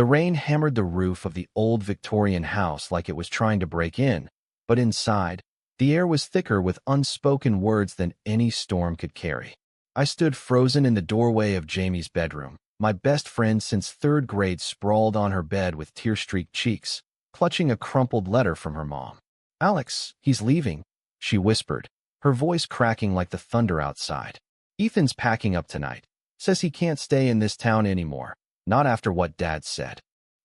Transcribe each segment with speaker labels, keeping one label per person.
Speaker 1: The rain hammered the roof of the old Victorian house like it was trying to break in, but inside, the air was thicker with unspoken words than any storm could carry. I stood frozen in the doorway of Jamie's bedroom, my best friend since third grade sprawled on her bed with tear-streaked cheeks, clutching a crumpled letter from her mom. "Alex, he's leaving," she whispered, her voice cracking like the thunder outside. "Ethan's packing up tonight. Says he can't stay in this town anymore, not after what Dad said."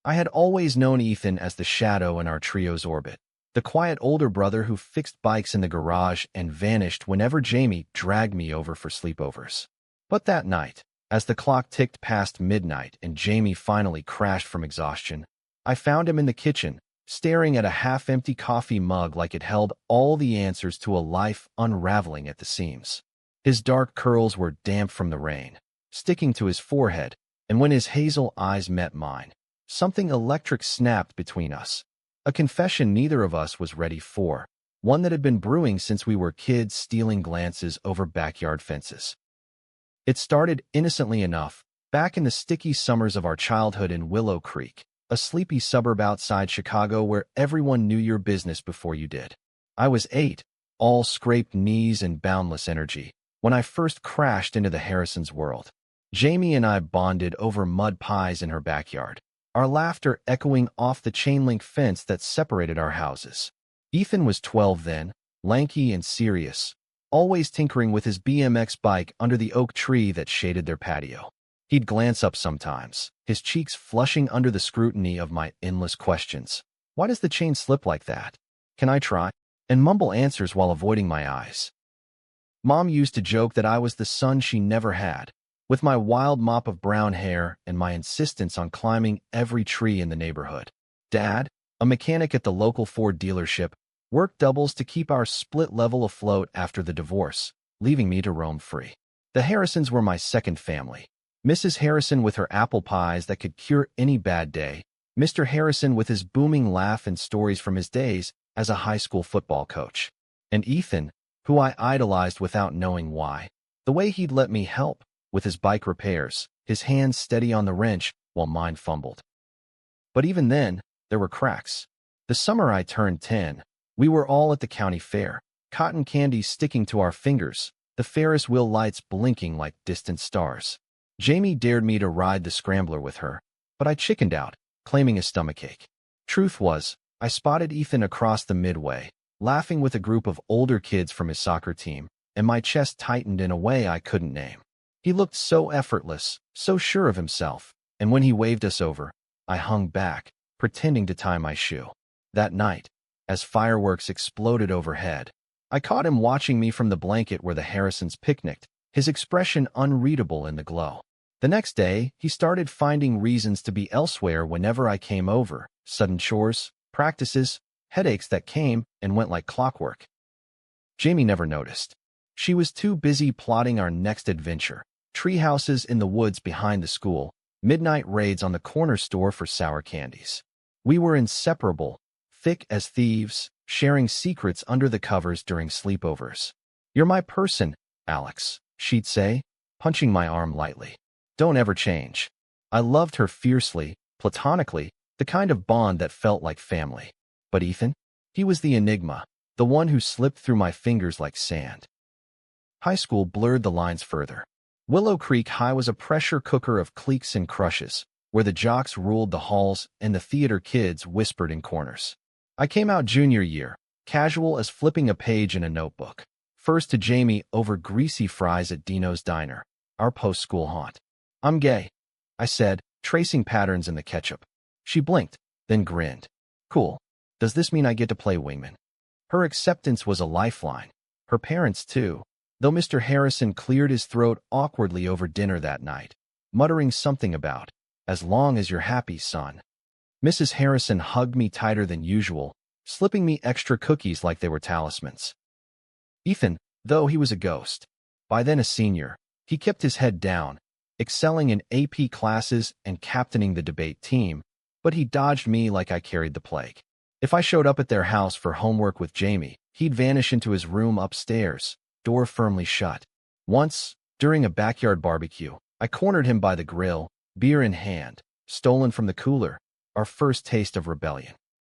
Speaker 1: I had always known Ethan as the shadow in our trio's orbit, the quiet older brother who fixed bikes in the garage and vanished whenever Jamie dragged me over for sleepovers. But that night, as the clock ticked past midnight and Jamie finally crashed from exhaustion, I found him in the kitchen, staring at a half-empty coffee mug like it held all the answers to a life unraveling at the seams. His dark curls were damp from the rain, sticking to his forehead, and when his hazel eyes met mine, something electric snapped between us. A confession neither of us was ready for, one that had been brewing since we were kids stealing glances over backyard fences. It started innocently enough, back in the sticky summers of our childhood in Willow Creek, a sleepy suburb outside Chicago where everyone knew your business before you did. I was 8, all scraped knees and boundless energy, when I first crashed into the Harrisons' world. Jamie and I bonded over mud pies in her backyard, our laughter echoing off the chain-link fence that separated our houses. Ethan was 12 then, lanky and serious, always tinkering with his BMX bike under the oak tree that shaded their patio. He'd glance up sometimes, his cheeks flushing under the scrutiny of my endless questions. "Why does the chain slip like that? Can I try?" And mumble answers while avoiding my eyes. Mom used to joke that I was the son she never had, with my wild mop of brown hair and my insistence on climbing every tree in the neighborhood. Dad, a mechanic at the local Ford dealership, worked doubles to keep our split level afloat after the divorce, leaving me to roam free. The Harrisons were my second family. Mrs. Harrison with her apple pies that could cure any bad day, Mr. Harrison with his booming laugh and stories from his days as a high school football coach, and Ethan, who I idolized without knowing why. The way he'd let me help with his bike repairs, his hands steady on the wrench while mine fumbled. But even then, there were cracks. The summer I turned 10, we were all at the county fair, cotton candy sticking to our fingers, the Ferris wheel lights blinking like distant stars. Jamie dared me to ride the scrambler with her, but I chickened out, claiming a stomachache. Truth was, I spotted Ethan across the midway, laughing with a group of older kids from his soccer team, and my chest tightened in a way I couldn't name. He looked so effortless, so sure of himself, and when he waved us over, I hung back, pretending to tie my shoe. That night, as fireworks exploded overhead, I caught him watching me from the blanket where the Harrisons picnicked, his expression unreadable in the glow. The next day, he started finding reasons to be elsewhere whenever I came over, sudden chores, practices, headaches that came and went like clockwork. Jamie never noticed. She was too busy plotting our next adventure, tree houses in the woods behind the school, midnight raids on the corner store for sour candies. We were inseparable, thick as thieves, sharing secrets under the covers during sleepovers. "You're my person, Alex," she'd say, punching my arm lightly. "Don't ever change." I loved her fiercely, platonically, the kind of bond that felt like family. But Ethan? He was the enigma, the one who slipped through my fingers like sand. High school blurred the lines further. Willow Creek High was a pressure cooker of cliques and crushes, where the jocks ruled the halls and the theater kids whispered in corners. I came out junior year, casual as flipping a page in a notebook. First to Jamie over greasy fries at Dino's Diner, our post-school haunt. "I'm gay," I said, tracing patterns in the ketchup. She blinked, then grinned. "Cool. Does this mean I get to play wingman?" Her acceptance was a lifeline. Her parents, too, though Mr. Harrison cleared his throat awkwardly over dinner that night, muttering something about, "As long as you're happy, son." Mrs. Harrison hugged me tighter than usual, slipping me extra cookies like they were talismans. Ethan, though he was a ghost, by then a senior, he kept his head down, excelling in AP classes and captaining the debate team, but he dodged me like I carried the plague. If I showed up at their house for homework with Jamie, he'd vanish into his room upstairs, door firmly shut. Once, during a backyard barbecue, I cornered him by the grill, beer in hand, stolen from the cooler, our first taste of rebellion.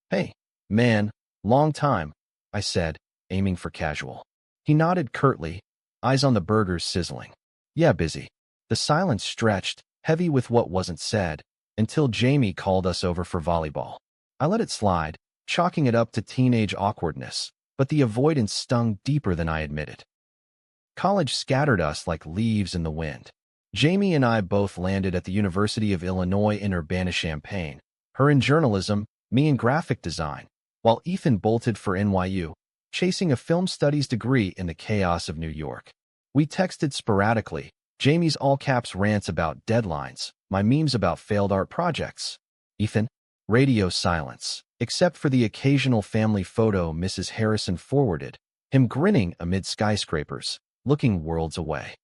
Speaker 1: Hey, man, long time, I said, aiming for casual. He nodded curtly, eyes on the burgers sizzling. Yeah, busy. The silence stretched, heavy with what wasn't said, until Jamie called us over for volleyball. I let it slide, chalking it up to teenage awkwardness, but the avoidance stung deeper than I admitted. College scattered us like leaves in the wind. Jamie and I both landed at the University of Illinois in Urbana-Champaign, her in journalism, me in graphic design, while Ethan bolted for NYU, chasing a film studies degree in the chaos of New York. We texted sporadically, Jamie's all-caps rants about deadlines, my memes about failed art projects. Ethan? Radio silence, except for the occasional family photo Mrs. Harrison forwarded, him grinning amid skyscrapers, looking worlds away.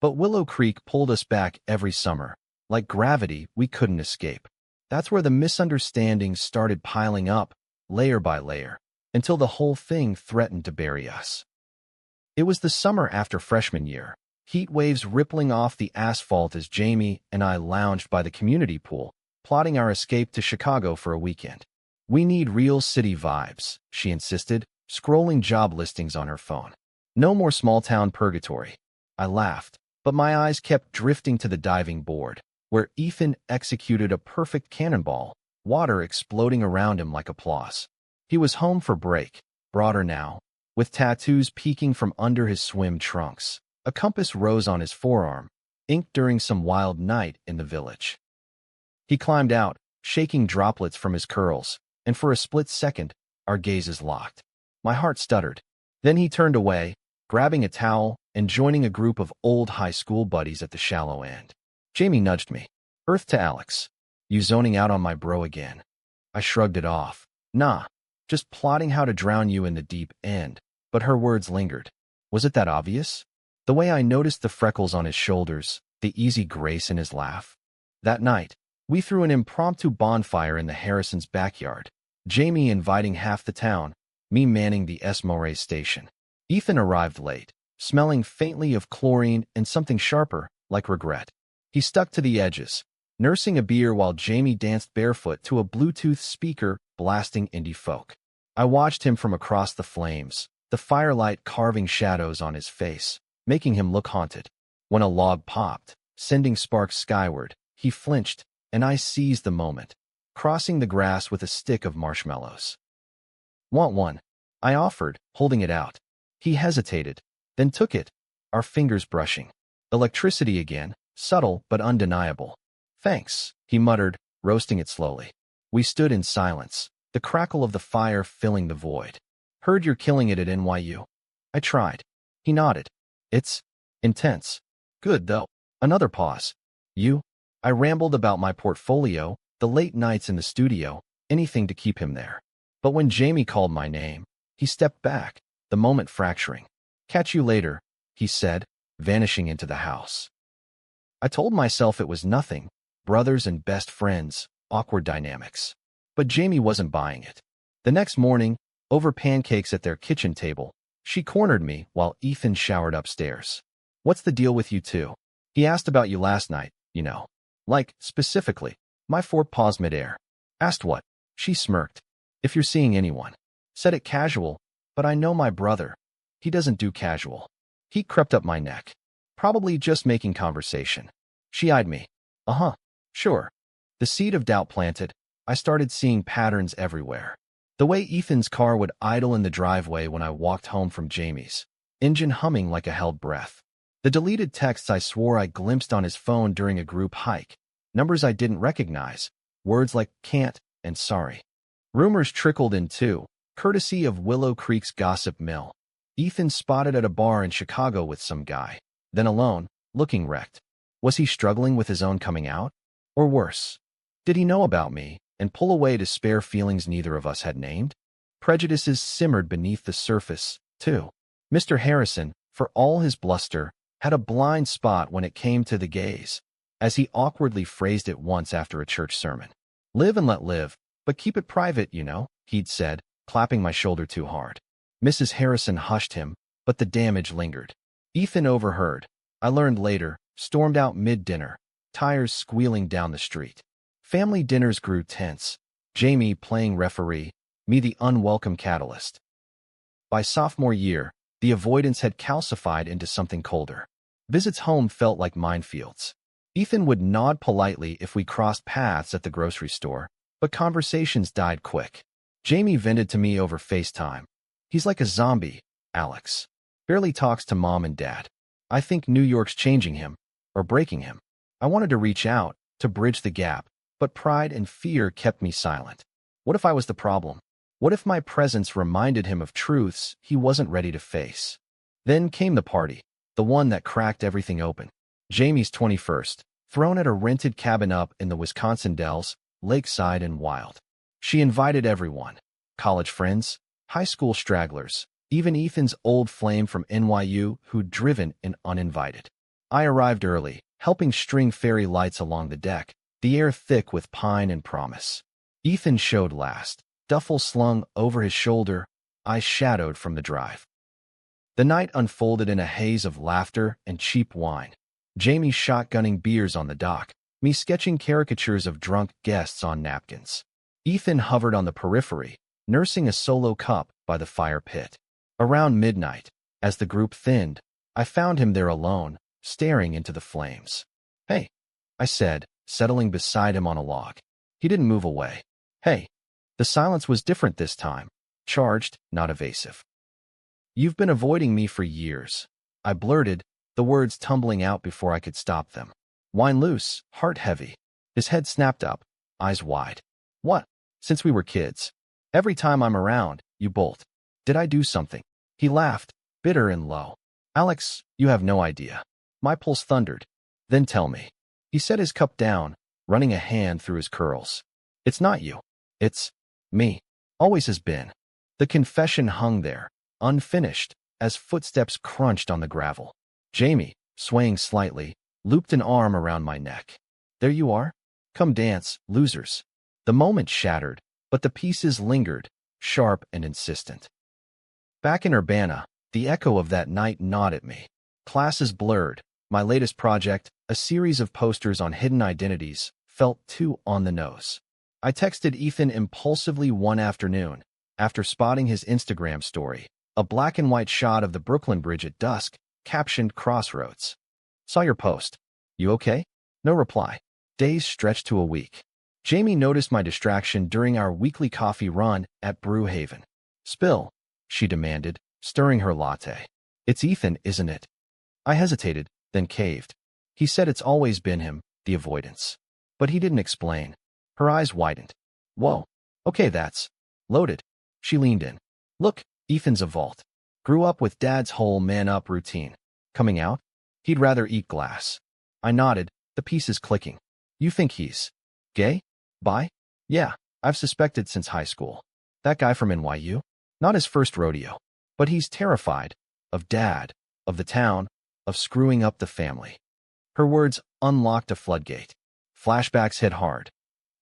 Speaker 1: But Willow Creek pulled us back every summer. Like gravity, we couldn't escape. That's where the misunderstandings started piling up, layer by layer, until the whole thing threatened to bury us. It was the summer after freshman year, heat waves rippling off the asphalt as Jamie and I lounged by the community pool, plotting our escape to Chicago for a weekend. We need real city vibes, she insisted, scrolling job listings on her phone. No more small-town purgatory. I laughed, but my eyes kept drifting to the diving board, where Ethan executed a perfect cannonball, water exploding around him like applause. He was home for break, broader now, with tattoos peeking from under his swim trunks. A compass rose on his forearm, inked during some wild night in the village. He climbed out, shaking droplets from his curls, and for a split second, our gazes locked. My heart stuttered. Then he turned away, grabbing a towel and joining a group of old high school buddies at the shallow end. Jamie nudged me. Earth to Alex. You zoning out on my bro again? I shrugged it off. Nah, just plotting how to drown you in the deep end. But her words lingered. Was it that obvious? The way I noticed the freckles on his shoulders, the easy grace in his laugh. That night, we threw an impromptu bonfire in the Harrisons' backyard, Jamie inviting half the town, me manning the Esmore station. Ethan arrived late, smelling faintly of chlorine and something sharper, like regret. He stuck to the edges, nursing a beer while Jamie danced barefoot to a Bluetooth speaker blasting indie folk. I watched him from across the flames, the firelight carving shadows on his face, making him look haunted. When a log popped, sending sparks skyward, he flinched, and I seized the moment, crossing the grass with a stick of marshmallows. Want one? I offered, holding it out. He hesitated, then took it, our fingers brushing. Electricity again, subtle but undeniable. Thanks, he muttered, roasting it slowly. We stood in silence, the crackle of the fire filling the void. Heard you're killing it at NYU. I tried. He nodded. It's intense. Good, though. Another pause. You? I rambled about my portfolio, the late nights in the studio, anything to keep him there. But when Jamie called my name, he stepped back, the moment fracturing. Catch you later, he said, vanishing into the house. I told myself it was nothing, brothers and best friends, awkward dynamics. But Jamie wasn't buying it. The next morning, over pancakes at their kitchen table, she cornered me while Ethan showered upstairs. What's the deal with you two? He asked about you last night, you know. Like, specifically. My four paused midair. Asked what? She smirked. If you're seeing anyone. Said it casual, but I know my brother. He doesn't do casual. He crept up my neck. Probably just making conversation. She eyed me. Uh-huh. Sure. The seed of doubt planted, I started seeing patterns everywhere. The way Ethan's car would idle in the driveway when I walked home from Jamie's, engine humming like a held breath. The deleted texts I swore I glimpsed on his phone during a group hike, numbers I didn't recognize, words like can't and sorry. Rumors trickled in too, courtesy of Willow Creek's gossip mill. Ethan spotted at a bar in Chicago with some guy, then alone, looking wrecked. Was he struggling with his own coming out? Or worse, did he know about me and pull away to spare feelings neither of us had named? Prejudices simmered beneath the surface, too. Mr. Harrison, for all his bluster, had a blind spot when it came to the gays, as he awkwardly phrased it once after a church sermon. Live and let live, but keep it private, you know, he'd said, clapping my shoulder too hard. Mrs. Harrison hushed him, but the damage lingered. Ethan overheard. I learned later, stormed out mid-dinner, tires squealing down the street. Family dinners grew tense. Jamie playing referee, me the unwelcome catalyst. By sophomore year, the avoidance had calcified into something colder. Visits home felt like minefields. Ethan would nod politely if we crossed paths at the grocery store, but conversations died quick. Jamie vented to me over FaceTime. He's like a zombie, Alex. Barely talks to mom and dad. I think New York's changing him, or breaking him. I wanted to reach out, to bridge the gap, but pride and fear kept me silent. What if I was the problem? What if my presence reminded him of truths he wasn't ready to face? Then came the party, the one that cracked everything open. Jamie's 21st, thrown at a rented cabin up in the Wisconsin Dells, lakeside and wild. She invited everyone, college friends, high school stragglers, even Ethan's old flame from NYU who'd driven in uninvited. I arrived early, helping string fairy lights along the deck, the air thick with pine and promise. Ethan showed last, duffel slung over his shoulder, eyes shadowed from the drive. The night unfolded in a haze of laughter and cheap wine. Jamie shotgunning beers on the dock, me sketching caricatures of drunk guests on napkins. Ethan hovered on the periphery, nursing a solo cup by the fire pit. Around midnight, as the group thinned, I found him there alone, staring into the flames. "Hey," I said, settling beside him on a log. He didn't move away. "Hey." The silence was different this time, charged, not evasive. "You've been avoiding me for years," I blurted, the words tumbling out before I could stop them. Wine loose, heart heavy. His head snapped up, eyes wide. "What? Since we were kids. Every time I'm around, you bolt. Did I do something?" He laughed, bitter and low. "Alex, you have no idea." My pulse thundered. "Then tell me." He set his cup down, running a hand through his curls. "It's not you. It's me. Always has been." The confession hung there, unfinished, as footsteps crunched on the gravel. Jamie, swaying slightly, looped an arm around my neck. "There you are. Come dance, losers." The moment shattered, but the pieces lingered, sharp and insistent. Back in Urbana, the echo of that night gnawed at me. Classes blurred. My latest project, a series of posters on hidden identities, felt too on the nose. I texted Ethan impulsively one afternoon, after spotting his Instagram story, a black and white shot of the Brooklyn Bridge at dusk, captioned Crossroads. "Saw your post. You okay?" No reply. Days stretched to a week. Jamie noticed my distraction during our weekly coffee run at Brew Haven. "Spill," she demanded, stirring her latte. "It's Ethan, isn't it?" I hesitated, then caved. He said it's always been him, the avoidance. But he didn't explain. Her eyes widened. "Whoa. Okay, that's loaded." She leaned in. "Look, Ethan's a vault. Grew up with Dad's whole man-up routine. Coming out? He'd rather eat glass." I nodded, the pieces clicking. "You think he's gay? Bi?" "Yeah, I've suspected since high school. That guy from NYU? Not his first rodeo. But he's terrified. Of Dad. Of the town. Of screwing up the family." Her words unlocked a floodgate. Flashbacks hit hard.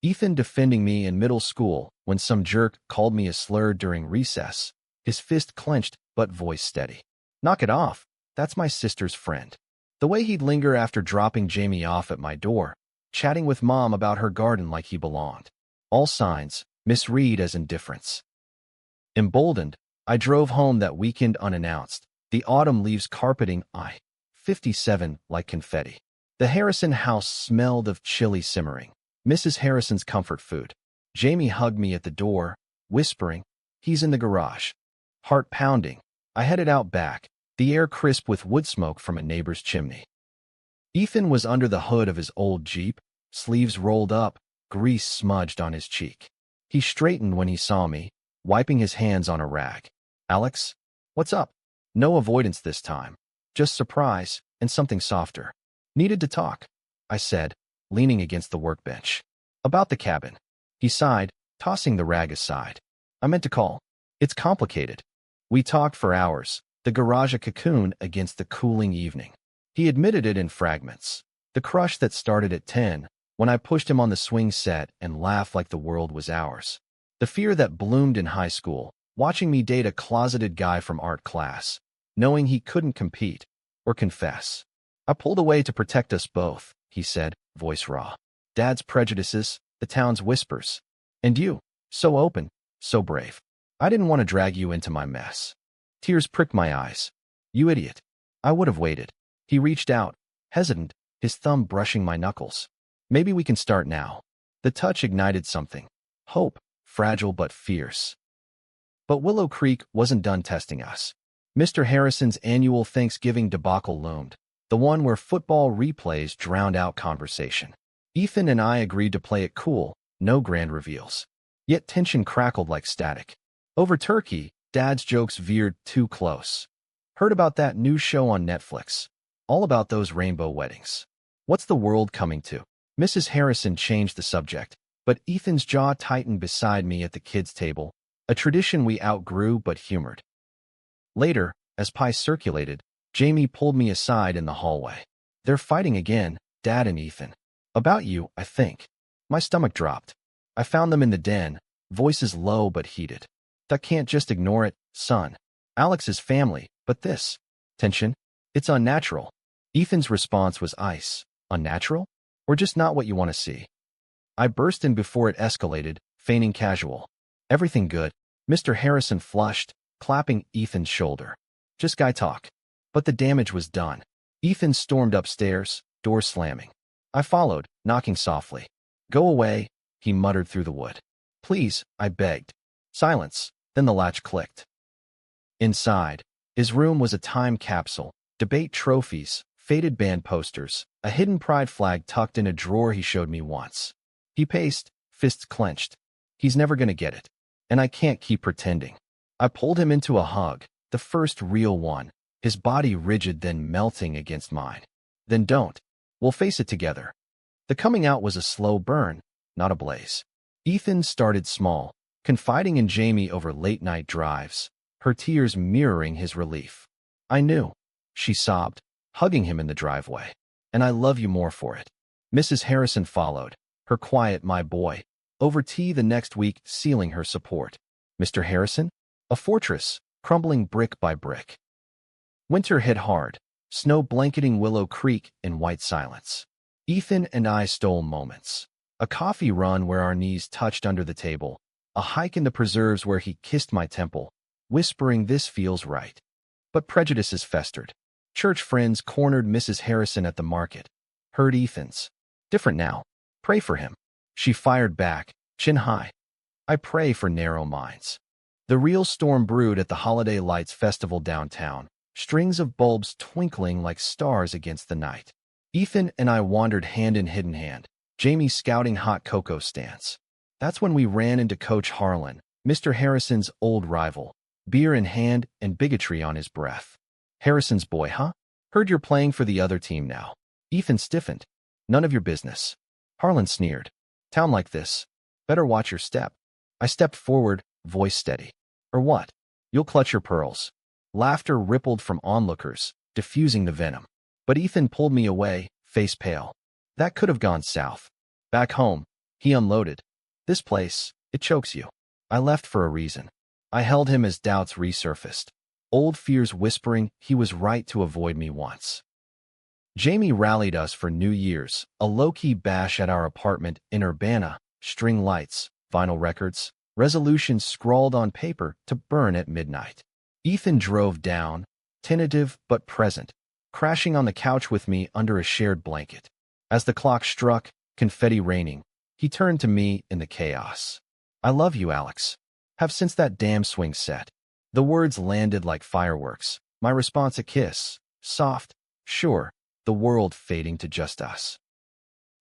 Speaker 1: Ethan defending me in middle school when some jerk called me a slur during recess, his fist clenched but voice steady. "Knock it off. That's my sister's friend." The way he'd linger after dropping Jamie off at my door, chatting with Mom about her garden like he belonged. All signs, misread as indifference. Emboldened, I drove home that weekend unannounced, the autumn leaves carpeting I-57 like confetti. The Harrison house smelled of chili simmering, Mrs. Harrison's comfort food. Jamie hugged me at the door, whispering, "He's in the garage." Heart pounding, I headed out back, the air crisp with wood smoke from a neighbor's chimney. Ethan was under the hood of his old Jeep, sleeves rolled up, grease smudged on his cheek. He straightened when he saw me, wiping his hands on a rag. "Alex, what's up?" No avoidance this time, just surprise and something softer. "Needed to talk," I said, leaning against the workbench. "About the cabin." He sighed, tossing the rag aside. "I meant to call. It's complicated." We talked for hours, the garage a cocoon against the cooling evening. He admitted it in fragments. The crush that started at 10, when I pushed him on the swing set and laughed like the world was ours. The fear that bloomed in high school, watching me date a closeted guy from art class, knowing he couldn't compete or confess. "I pulled away to protect us both," he said, voice raw. "Dad's prejudices, the town's whispers. And you, so open, so brave. I didn't want to drag you into my mess. Tears pricked my eyes. You idiot. I would have waited. He reached out, hesitant, his thumb brushing my knuckles. Maybe we can start now. The touch ignited something. Hope, fragile but fierce. But Willow Creek wasn't done testing us. Mr. Harrison's annual Thanksgiving debacle loomed, the one where football replays drowned out conversation. Ethan and I agreed to play it cool, no grand reveals. Yet tension crackled like static. Over turkey, Dad's jokes veered too close. Heard about that new show on Netflix? All about those rainbow weddings. What's the world coming to? Mrs. Harrison changed the subject, but Ethan's jaw tightened beside me at the kids' table, a tradition we outgrew but humored. Later, as pie circulated, Jamie pulled me aside in the hallway. They're fighting again, Dad and Ethan. About you, I think. My stomach dropped. I found them in the den, voices low but heated. I can't just ignore it, son. Alex's family, but this. Tension? It's unnatural. Ethan's response was ice. Unnatural? Or just not what you want to see? I burst in before it escalated, feigning casual. Everything good. Mr. Harrison flushed, clapping Ethan's shoulder. Just guy talk. But the damage was done. Ethan stormed upstairs, door slamming. I followed, knocking softly. Go away, he muttered through the wood. Please, I begged. Silence, then the latch clicked. Inside, his room was a time capsule, debate trophies, faded band posters, a hidden pride flag tucked in a drawer he showed me once. He paced, fists clenched. He's never gonna get it. And I can't keep pretending. I pulled him into a hug, the first real one, his body rigid then melting against mine. Then don't. We'll face it together. The coming out was a slow burn, not a blaze. Ethan started small, confiding in Jamie over late-night drives, her tears mirroring his relief. I knew, she sobbed, hugging him in the driveway. And I love you more for it. Mrs. Harrison followed, her quiet my boy, over tea the next week sealing her support. Mr. Harrison? A fortress, crumbling brick by brick. Winter hit hard, snow blanketing Willow Creek in white silence. Ethan and I stole moments. A coffee run where our knees touched under the table, a hike in the preserves where he kissed my temple, whispering this feels right. But prejudices festered. Church friends cornered Mrs. Harrison at the market. Heard Ethan's. Different now. Pray for him. She fired back, chin high. I pray for narrow minds. The real storm brewed at the Holiday Lights Festival downtown, strings of bulbs twinkling like stars against the night. Ethan and I wandered hand in hidden hand, Jamie scouting hot cocoa stands. That's when we ran into Coach Harlan, Mr. Harrison's old rival, beer in hand and bigotry on his breath. Harrison's boy, huh? Heard you're playing for the other team now. Ethan stiffened. None of your business. Harlan sneered. Town like this. Better watch your step. I stepped forward, voice steady. Or what? You'll clutch your pearls. Laughter rippled from onlookers, diffusing the venom. But Ethan pulled me away, face pale. That could have gone south. Back home, he unloaded. This place, it chokes you. I left for a reason. I held him as doubts resurfaced. Old fears whispering he was right to avoid me once. Jamie rallied us for New Year's, a low-key bash at our apartment in Urbana, string lights, vinyl records, resolutions scrawled on paper to burn at midnight. Ethan drove down, tentative but present, crashing on the couch with me under a shared blanket. As the clock struck, confetti raining, he turned to me in the chaos. I love you, Alex. Have since that damn swing set. The words landed like fireworks, my response a kiss, soft, sure, the world fading to just us.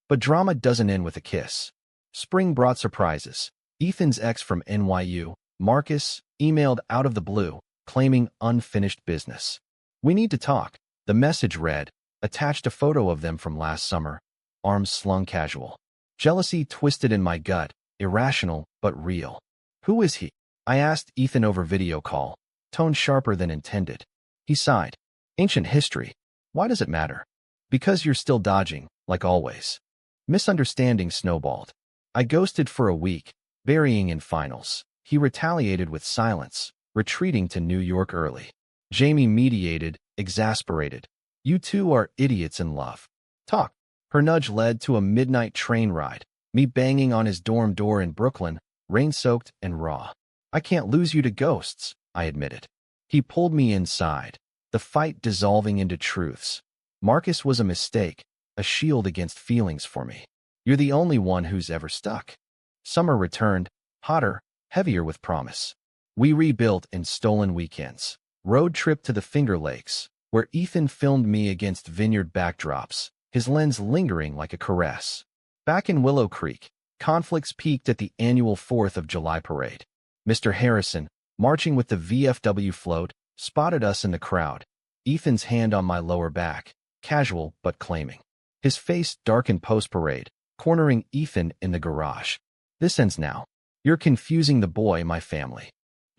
Speaker 1: But drama doesn't end with a kiss. Spring brought surprises. Ethan's ex from NYU, Marcus, emailed out of the blue, claiming unfinished business. We need to talk. The message read, attached a photo of them from last summer, arms slung casual. Jealousy twisted in my gut, irrational but real. Who is he? I asked Ethan over video call, tone sharper than intended. He sighed. Ancient history. Why does it matter? Because you're still dodging, like always. Misunderstanding snowballed. I ghosted for a week, burying in finals. He retaliated with silence, retreating to New York early. Jamie mediated, exasperated. You two are idiots in love. Talk. Her nudge led to a midnight train ride, Me banging on his dorm door in Brooklyn, rain-soaked and raw. I can't lose you to ghosts, I admitted. He pulled me inside, the fight dissolving into truths. Marcus was a mistake, a shield against feelings for me. You're the only one who's ever stuck. Summer returned, hotter, heavier with promise. We rebuilt in stolen weekends. Road trip to the Finger Lakes, where Ethan filmed me against vineyard backdrops, his lens lingering like a caress. Back in Willow Creek, conflicts peaked at the annual 4th of July parade. Mr. Harrison, marching with the VFW float, spotted us in the crowd, Ethan's hand on my lower back, casual but claiming. His face darkened post-parade, cornering Ethan in the garage. This ends now. You're confusing the boy, my family.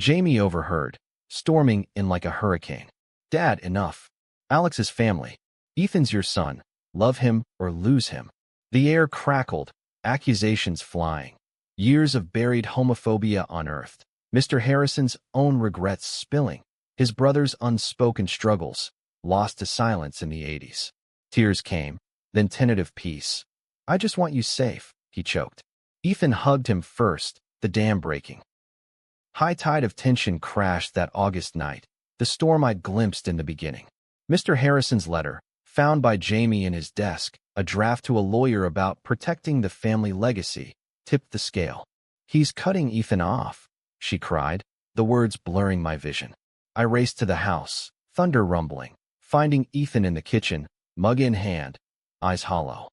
Speaker 1: Jamie overheard, storming in like a hurricane. Dad, enough. Alex's family. Ethan's your son. Love him or lose him. The air crackled, accusations flying. Years of buried homophobia unearthed. Mr. Harrison's own regrets spilling. His brother's unspoken struggles, lost to silence in the 80s. Tears came, then tentative peace. I just want you safe, he choked. Ethan hugged him first, the dam breaking. High tide of tension crashed that August night, the storm I'd glimpsed in the beginning. Mr. Harrison's letter, found by Jamie in his desk, a draft to a lawyer about protecting the family legacy, tipped the scale. He's cutting Ethan off, she cried, the words blurring my vision. I raced to the house, thunder rumbling, finding Ethan in the kitchen, mug in hand, eyes hollow.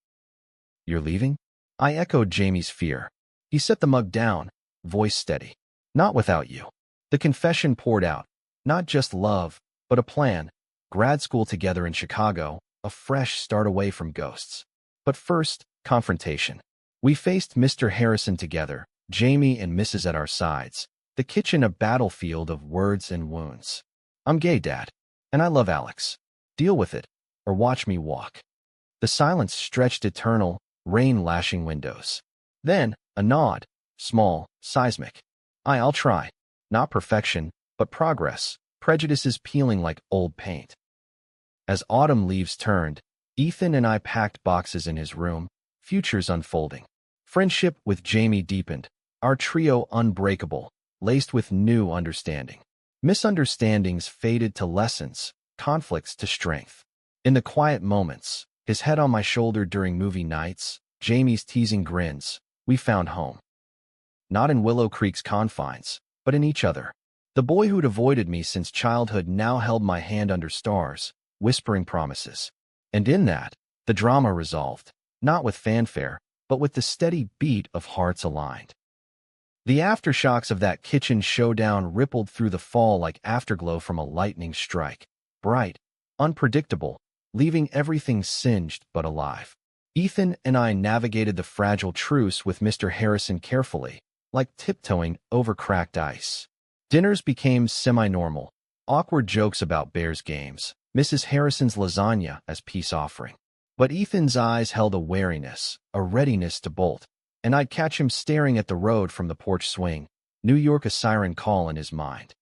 Speaker 1: You're leaving? I echoed Jamie's fear. He set the mug down, voice steady. Not without you. The confession poured out, not just love, but a plan, grad school together in Chicago, a fresh start away from ghosts. But first, confrontation. We faced Mr. Harrison together, Jamie and Mrs. at our sides, the kitchen a battlefield of words and wounds. I'm gay, Dad, and I love Alex. Deal with it, or watch me walk. The silence stretched eternal, rain lashing windows. Then, a nod, small, seismic. I'll try. Not perfection, but progress, prejudices peeling like old paint. As autumn leaves turned, Ethan and I packed boxes in his room, futures unfolding. Friendship with Jamie deepened, our trio unbreakable, laced with new understanding. Misunderstandings faded to lessons, conflicts to strength. In the quiet moments, his head on my shoulder during movie nights, Jamie's teasing grins, we found home. Not in Willow Creek's confines, but in each other. The boy who'd avoided me since childhood now held my hand under stars, whispering promises. And in that, the drama resolved, not with fanfare, but with the steady beat of hearts aligned. The aftershocks of that kitchen showdown rippled through the fall like afterglow from a lightning strike, bright, unpredictable, leaving everything singed but alive. Ethan and I navigated the fragile truce with Mr. Harrison carefully, like tiptoeing over cracked ice. Dinners became semi-normal, awkward jokes about Bears games, Mrs. Harrison's lasagna as peace offering. But Ethan's eyes held a wariness, a readiness to bolt, and I'd catch him staring at the road from the porch swing, New York a siren call in his mind.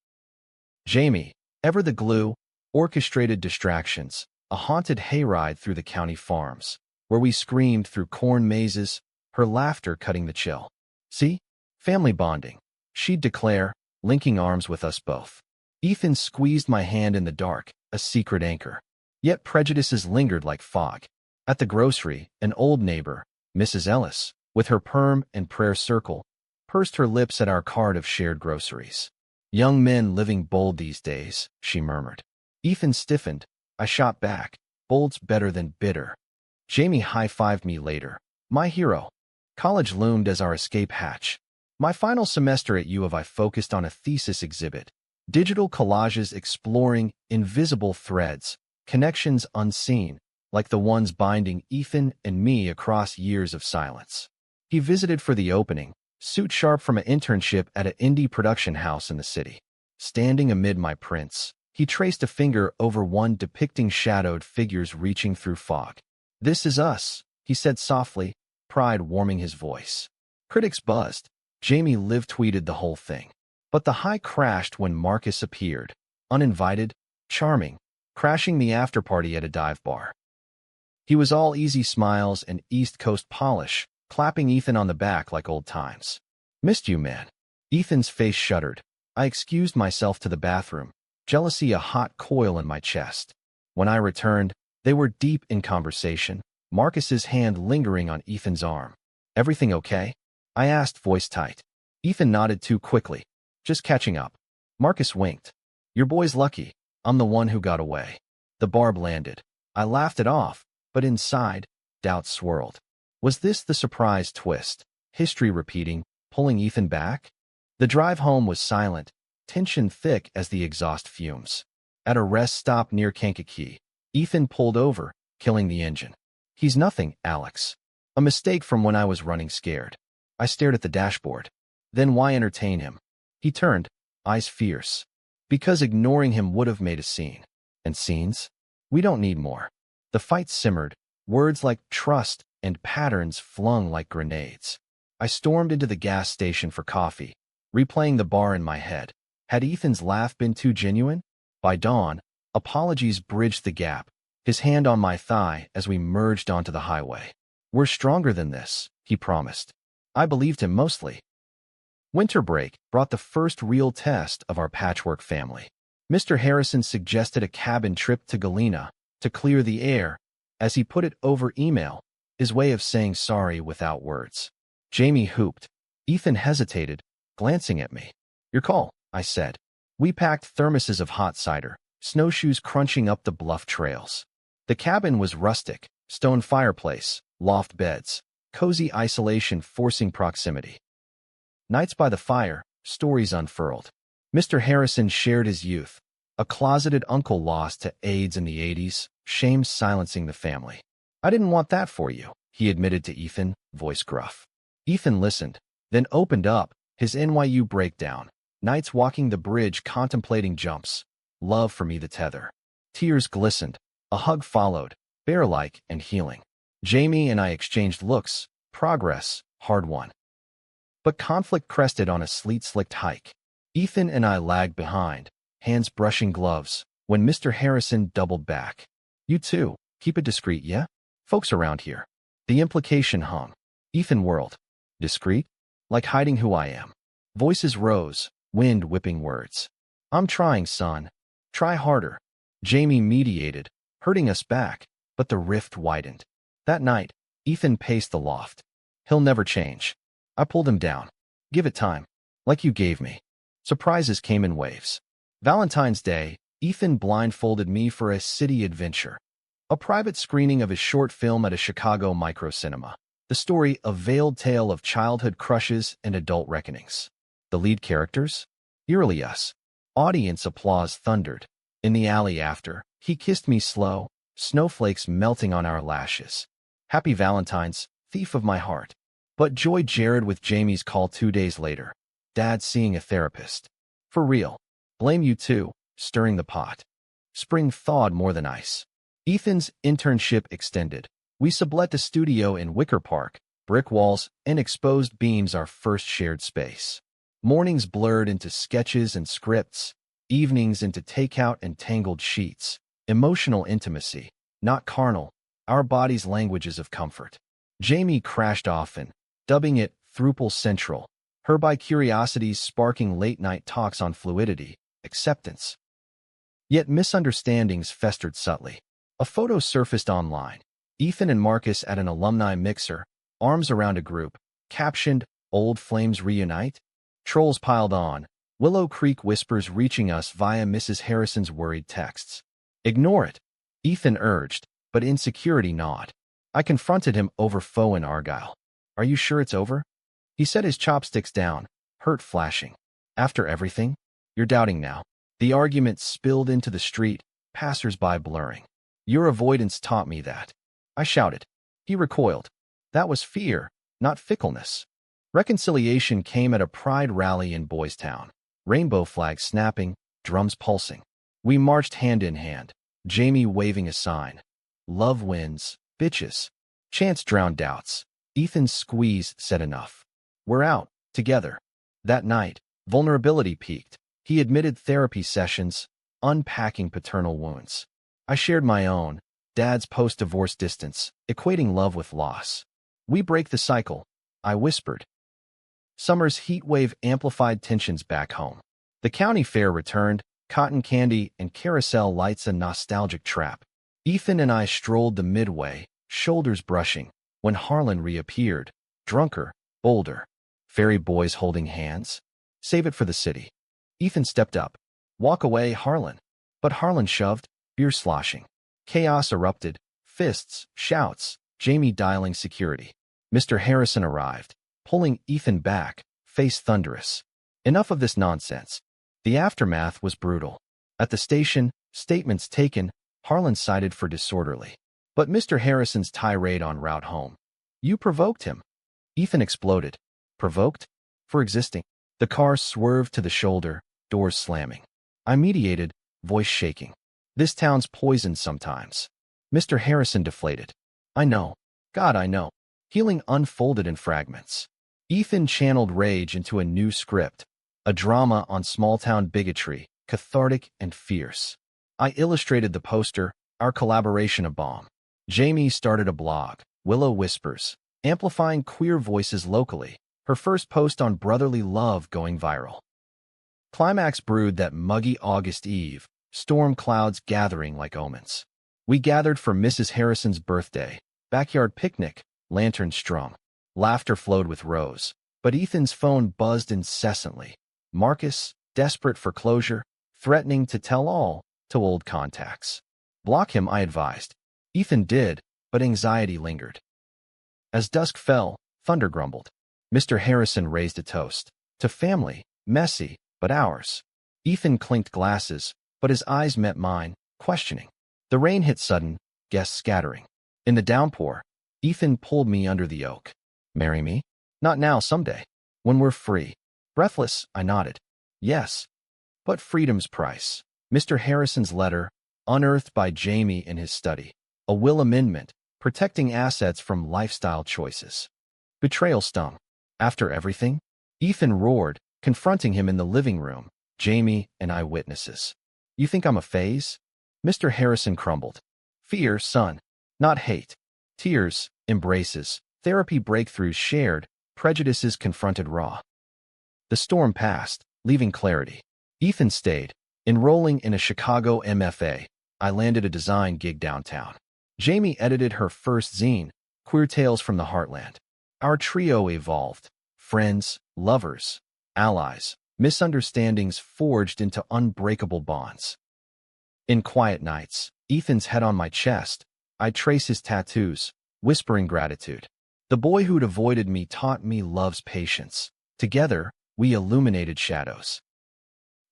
Speaker 1: Jamie, ever the glue, orchestrated distractions, a haunted hayride through the county farms, where we screamed through corn mazes, her laughter cutting the chill. See? Family bonding, she'd declare, linking arms with us both. Ethan squeezed my hand in the dark, a secret anchor. Yet prejudices lingered like fog. At the grocery, an old neighbor, Mrs. Ellis, with her perm and prayer circle, pursed her lips at our cart of shared groceries. Young men living bold these days, she murmured. Ethan stiffened. I shot back. Bold's better than bitter. Jamie high-fived me later. My hero. College loomed as our escape hatch. My final semester at U of I focused on a thesis exhibit, digital collages exploring invisible threads, connections unseen, like the ones binding Ethan and me across years of silence. He visited for the opening, suit sharp from an internship at an indie production house in the city. Standing amid my prints, he traced a finger over one depicting shadowed figures reaching through fog. This is us, he said softly, pride warming his voice. Critics buzzed. Jamie live-tweeted the whole thing. But the high crashed when Marcus appeared, uninvited, charming, crashing the after-party at a dive bar. He was all easy smiles and East Coast polish, clapping Ethan on the back like old times. Missed you, man. Ethan's face shuddered. I excused myself to the bathroom, jealousy a hot coil in my chest. When I returned, they were deep in conversation, Marcus's hand lingering on Ethan's arm. Everything okay? I asked, voice tight. Ethan nodded too quickly. Just catching up. Marcus winked. Your boy's lucky. I'm the one who got away. The barb landed. I laughed it off, but inside, doubt swirled. Was this the surprise twist? History repeating, pulling Ethan back? The drive home was silent, tension thick as the exhaust fumes. At a rest stop near Kankakee, Ethan pulled over, killing the engine. He's nothing, Alex. A mistake from when I was running scared. I stared at the dashboard. Then why entertain him? He turned, eyes fierce. Because ignoring him would have made a scene. And scenes? We don't need more. The fight simmered, words like trust and patterns flung like grenades. I stormed into the gas station for coffee, replaying the bar in my head. Had Ethan's laugh been too genuine? By dawn, apologies bridged the gap, his hand on my thigh as we merged onto the highway. We're stronger than this, he promised. I believed him mostly. Winter break brought the first real test of our patchwork family. Mr. Harrison suggested a cabin trip to Galena to clear the air, as he put it over email, his way of saying sorry without words. Jamie hooped. Ethan hesitated, glancing at me. Your call, I said. We packed thermoses of hot cider, snowshoes crunching up the bluff trails. The cabin was rustic, stone fireplace, loft beds, cozy isolation forcing proximity. Nights by the fire, stories unfurled. Mr. Harrison shared his youth, a closeted uncle lost to AIDS in the 80s, shame silencing the family. I didn't want that for you, he admitted to Ethan, voice gruff. Ethan listened, then opened up, his NYU breakdown, nights walking the bridge contemplating jumps, love for me the tether. Tears glistened, a hug followed, bear-like and healing. Jamie and I exchanged looks, progress, hard won. But conflict crested on a sleet-slicked hike. Ethan and I lagged behind, hands brushing gloves, when Mr. Harrison doubled back. You too, keep it discreet, yeah? Folks around here. The implication hung. Ethan whirled. Discreet? Like hiding who I am. Voices rose, wind whipping words. I'm trying, son. Try harder. Jamie mediated, hurting us back, but the rift widened. That night, Ethan paced the loft. He'll never change. I pulled him down. Give it time. Like you gave me. Surprises came in waves. Valentine's Day, Ethan blindfolded me for a city adventure. A private screening of his short film at a Chicago microcinema. The story, a veiled tale of childhood crushes and adult reckonings. The lead characters? Eerily us. Audience applause thundered. In the alley after, he kissed me slow, snowflakes melting on our lashes. Happy Valentine's, thief of my heart. But joy jarred with Jamie's call 2 days later. Dad seeing a therapist. For real. Blame you too, stirring the pot. Spring thawed more than ice. Ethan's internship extended. We sublet the studio in Wicker Park, brick walls and exposed beams our first shared space. Mornings blurred into sketches and scripts, evenings into takeout and tangled sheets. Emotional intimacy, not carnal, our bodies' languages of comfort. Jamie crashed often, dubbing it Throuple Central, her bi-curiosities sparking late-night talks on fluidity, acceptance. Yet misunderstandings festered subtly. A photo surfaced online. Ethan and Marcus at an alumni mixer, arms around a group, captioned, Old Flames Reunite? Trolls piled on, Willow Creek whispers reaching us via Mrs. Harrison's worried texts. Ignore it, Ethan urged, but insecurity gnawed. I confronted him over Foe and Argyle. Are you sure it's over? He set his chopsticks down, hurt flashing. After everything? You're doubting now. The argument spilled into the street, passers-by blurring. Your avoidance taught me that. I shouted. He recoiled. That was fear, not fickleness. Reconciliation came at a pride rally in Boys Town. Rainbow flags snapping, drums pulsing. We marched hand in hand, Jamie waving a sign. Love wins, bitches. Chance drowned doubts. Ethan's squeeze said enough. We're out, together. That night, vulnerability peaked. He admitted therapy sessions, unpacking paternal wounds. I shared my own, Dad's post-divorce distance, equating love with loss. We break the cycle, I whispered. Summer's heat wave amplified tensions back home. The county fair returned, cotton candy and carousel lights a nostalgic trap. Ethan and I strolled the midway, shoulders brushing, when Harlan reappeared, drunker, bolder. Fairy boys holding hands? Save it for the city. Ethan stepped up. Walk away, Harlan. But Harlan shoved, beer sloshing. Chaos erupted, fists, shouts, Jamie dialing security. Mr. Harrison arrived, pulling Ethan back, face thunderous. Enough of this nonsense. The aftermath was brutal. At the station, statements taken, Harlan cited for disorderly. But Mr. Harrison's tirade en route home. You provoked him. Ethan exploded. Provoked? For existing. The car swerved to the shoulder, doors slamming. I mediated, voice shaking. This town's poisoned sometimes. Mr. Harrison deflated. I know. God, I know. Healing unfolded in fragments. Ethan channeled rage into a new script, a drama on small-town bigotry, cathartic and fierce. I illustrated the poster, our collaboration a bomb. Jamie started a blog, Willow Whispers, amplifying queer voices locally, her first post on brotherly love going viral. Climax brewed that muggy August eve, storm clouds gathering like omens. We gathered for Mrs. Harrison's birthday, backyard picnic, lantern strung. Laughter flowed with Rose, but Ethan's phone buzzed incessantly. Marcus, desperate for closure, threatening to tell all to old contacts. Block him, I advised. Ethan did, but anxiety lingered. As dusk fell, thunder grumbled. Mr. Harrison raised a toast. To family, messy, but ours. Ethan clinked glasses, but his eyes met mine, questioning. The rain hit sudden, guests scattering. In the downpour, Ethan pulled me under the oak. Marry me? Not now, someday. When we're free. Breathless, I nodded. Yes. But freedom's price. Mr. Harrison's letter, unearthed by Jamie in his study. A will amendment, protecting assets from lifestyle choices. Betrayal stung. After everything? Ethan roared, confronting him in the living room, Jamie and eyewitnesses. You think I'm a phase? Mr. Harrison crumbled. Fear, son. Not hate. Tears, embraces, therapy breakthroughs shared, prejudices confronted raw. The storm passed, leaving clarity. Ethan stayed, enrolling in a Chicago MFA. I landed a design gig downtown. Jamie edited her first zine, Queer Tales from the Heartland. Our trio evolved. Friends, lovers, allies, misunderstandings forged into unbreakable bonds. In quiet nights, Ethan's head on my chest, I trace his tattoos, whispering gratitude. The boy who'd avoided me taught me love's patience. Together, we illuminated shadows.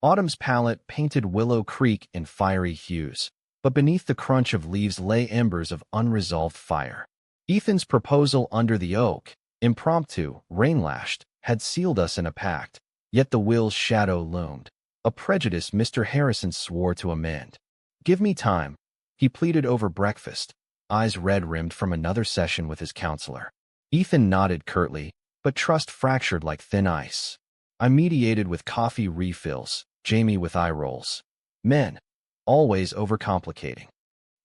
Speaker 1: Autumn's palette painted Willow Creek in fiery hues, but beneath the crunch of leaves lay embers of unresolved fire. Ethan's proposal under the oak, impromptu, rain-lashed, had sealed us in a pact, yet the will's shadow loomed, a prejudice Mr. Harrison swore to amend. Give me time, he pleaded over breakfast, eyes red-rimmed from another session with his counselor. Ethan nodded curtly, but trust fractured like thin ice. I mediated with coffee refills, Jamie with eye rolls. Men, always overcomplicating.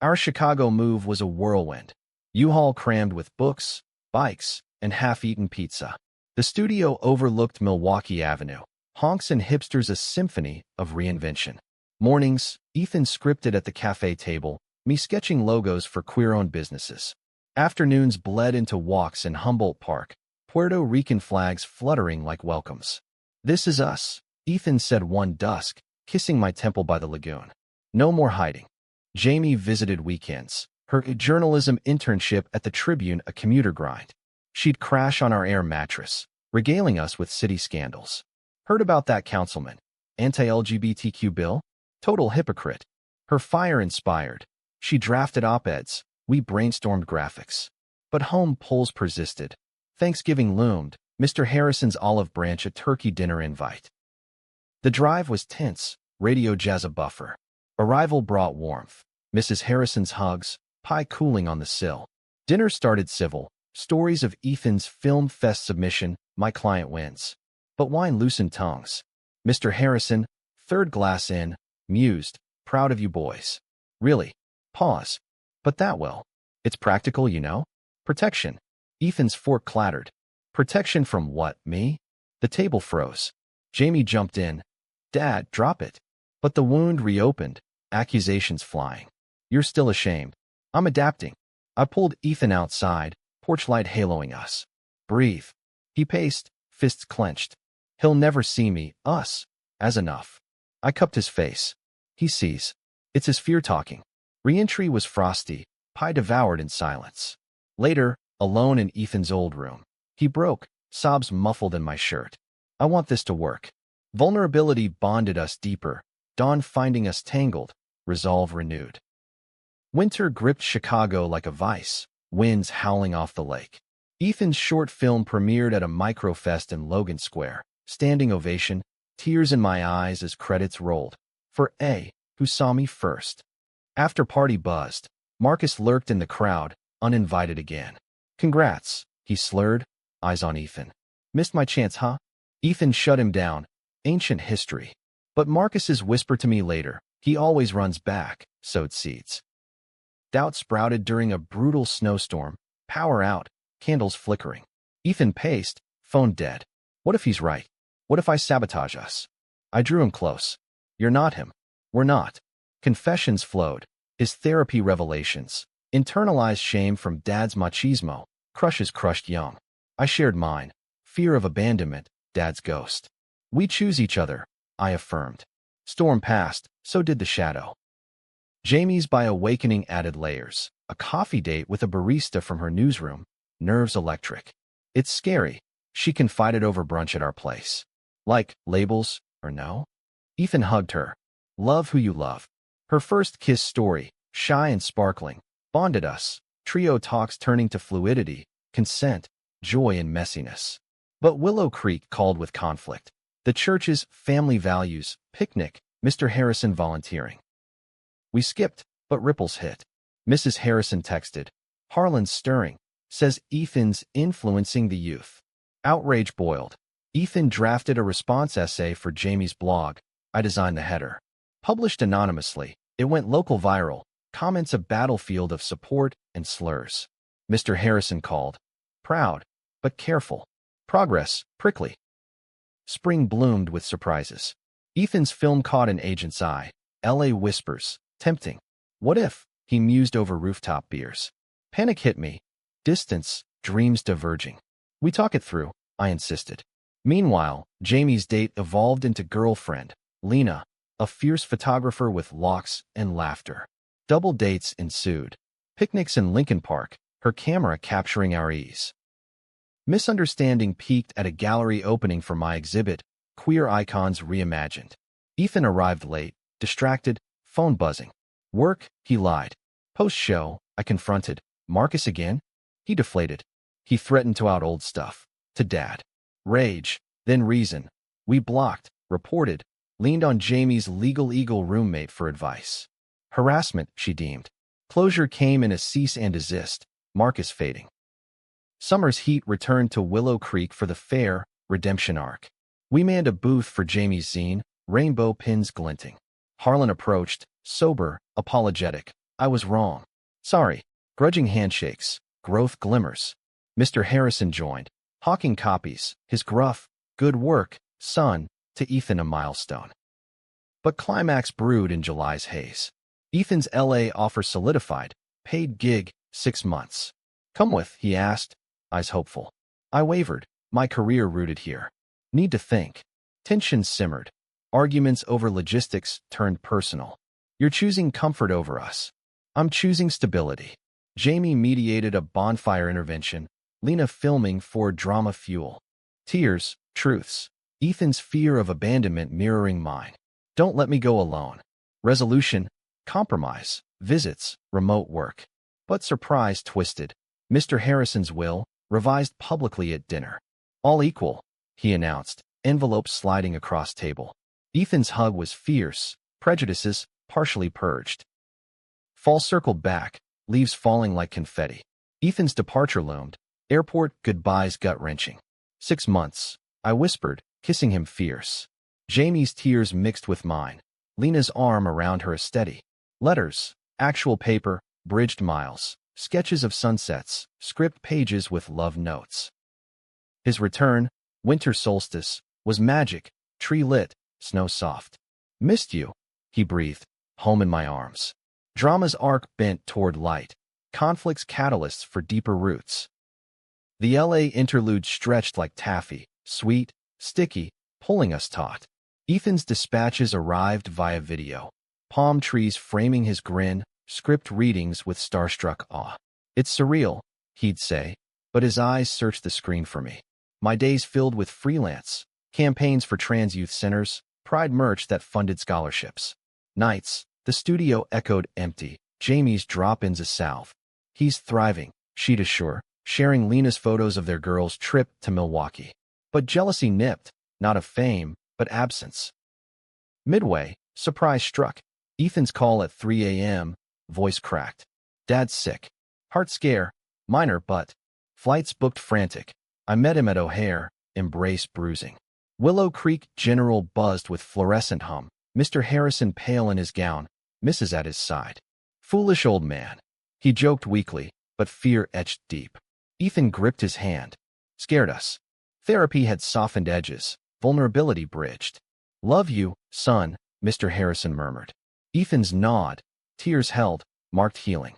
Speaker 1: Our Chicago move was a whirlwind. U-Haul crammed with books, bikes, and half-eaten pizza. The studio overlooked Milwaukee Avenue, honks and hipsters a symphony of reinvention. Mornings, Ethan scripted at the cafe table, me sketching logos for queer-owned businesses. Afternoons bled into walks in Humboldt Park, Puerto Rican flags fluttering like welcomes. This is us, Ethan said one dusk, kissing my temple by the lagoon. No more hiding. Jamie visited weekends, her journalism internship at the Tribune a commuter grind. She'd crash on our air mattress, regaling us with city scandals. Heard about that councilman? Anti-LGBTQ bill? Total hypocrite. Her fire inspired. She drafted op-eds. We brainstormed graphics. But home polls persisted. Thanksgiving loomed. Mr. Harrison's olive branch a turkey dinner invite. The drive was tense, radio jazz a buffer. Arrival brought warmth. Mrs. Harrison's hugs, pie cooling on the sill. Dinner started civil. Stories of Ethan's film fest submission, my client wins. But wine loosened tongues. Mr. Harrison, third glass in, mused, proud of you boys. Really? Pause. But that well. It's practical, you know? Protection. Ethan's fork clattered. Protection from what, me? The table froze. Jamie jumped in. Dad, drop it. But the wound reopened, accusations flying. You're still ashamed. I'm adapting. I pulled Ethan outside, porch light haloing us. Breathe. He paced, fists clenched. He'll never see me, us, as enough. I cupped his face. He sees. It's his fear talking. Reentry was frosty, pie devoured in silence. Later, alone in Ethan's old room, he broke, sobs muffled in my shirt. I want this to work. Vulnerability bonded us deeper, dawn finding us tangled, resolve renewed. Winter gripped Chicago like a vice, winds howling off the lake. Ethan's short film premiered at a microfest in Logan Square, standing ovation, tears in my eyes as credits rolled. For A, who saw me first. After party buzzed, Marcus lurked in the crowd, uninvited again. Congrats, he slurred, eyes on Ethan. Missed my chance, huh? Ethan shut him down. Ancient history. But Marcus's whisper to me later, he always runs back, sowed seeds. Doubt sprouted during a brutal snowstorm, power out, candles flickering. Ethan paced, phone dead. What if he's right? What if I sabotage us? I drew him close. You're not him. We're not. Confessions flowed. His therapy revelations. Internalized shame from dad's machismo. Crushes crushed young. I shared mine. Fear of abandonment, dad's ghost. We choose each other, I affirmed. Storm passed, so did the shadow. Jamie's by awakening added layers. A coffee date with a barista from her newsroom. Nerves electric. It's scary, she confided over brunch at our place. Like, labels, or no? Ethan hugged her. Love who you love. Her first kiss story, shy and sparkling, bonded us. Trio talks turning to fluidity, consent, joy and messiness. But Willow Creek called with conflict. The church's family values, picnic, Mr. Harrison volunteering. We skipped, but ripples hit. Mrs. Harrison texted. Harlan's stirring. Says Ethan's influencing the youth. Outrage boiled. Ethan drafted a response essay for Jamie's blog. I designed the header. Published anonymously, it went local viral. Comments a battlefield of support and slurs. Mr. Harrison called. Proud, but careful. Progress, prickly. Spring bloomed with surprises. Ethan's film caught an agent's eye. LA whispers, tempting. What if? He mused over rooftop beers. Panic hit me. Distance, dreams diverging. We talk it through, I insisted. Meanwhile, Jamie's date evolved into girlfriend, Lena, a fierce photographer with locks and laughter. Double dates ensued. Picnics in Lincoln Park, her camera capturing our ease. Misunderstanding peaked at a gallery opening for my exhibit, Queer Icons Reimagined. Ethan arrived late, distracted, phone buzzing. Work, he lied. Post-show, I confronted. Marcus again? He deflated. He threatened to out old stuff. To dad. Rage, then reason. We blocked, reported, leaned on Jamie's legal eagle roommate for advice. Harassment, she deemed. Closure came in a cease and desist, Marcus fading. Summer's heat returned to Willow Creek for the fair, redemption arc. We manned a booth for Jamie's zine, rainbow pins glinting. Harlan approached, sober, apologetic. I was wrong. Sorry. Grudging handshakes, growth glimmers. Mr. Harrison joined, hawking copies, his gruff, good work, son, to Ethan a milestone. But climax brewed in July's haze. Ethan's LA offer solidified, paid gig, 6 months. Come with, he asked, eyes hopeful. I wavered, my career rooted here. Need to think. Tension simmered. Arguments over logistics turned personal. You're choosing comfort over us. I'm choosing stability. Jamie mediated a bonfire intervention, Lena filming for drama fuel. Tears, truths. Ethan's fear of abandonment mirroring mine. Don't let me go alone. Resolution, compromise, visits, remote work. But surprise twisted. Mr. Harrison's will, revised publicly at dinner. All equal, he announced, envelope sliding across table. Ethan's hug was fierce, prejudices partially purged. Fall circled back, leaves falling like confetti. Ethan's departure loomed, airport goodbyes gut-wrenching. 6 months, I whispered, kissing him fierce. Jamie's tears mixed with mine. Lena's arm around her a steady. Letters, actual paper, bridged miles. sketches of sunsets, script pages with love notes. His return, winter solstice, was magic, tree lit, snow soft. Missed you, he breathed, home in my arms. Drama's arc bent toward light, conflict's catalysts for deeper roots. The LA interlude stretched like taffy, sweet, sticky, pulling us taut. Ethan's dispatches arrived via video. Palm trees framing his grin, script readings with starstruck awe. It's surreal, he'd say, but his eyes searched the screen for me. My days filled with freelance, campaigns for trans youth centers, Pride merch that funded scholarships. Nights, the studio echoed empty, Jamie's drop-ins a salve. He's thriving, she'd assure, sharing Lena's photos of their girls' trip to Milwaukee. But jealousy nipped, not of fame, but absence. Midway, surprise struck. Ethan's call at 3 a.m., voice cracked. Dad's sick. Heart scare, minor but. Flights booked frantic. I met him at O'Hare, embrace bruising. Willow Creek General buzzed with fluorescent hum. Mr. Harrison pale in his gown, Mrs. at his side. Foolish old man. He joked weakly, but fear etched deep. Ethan gripped his hand. Scared us. Therapy had softened edges, vulnerability bridged. Love you, son, Mr. Harrison murmured. Ethan's nod, tears held, marked healing.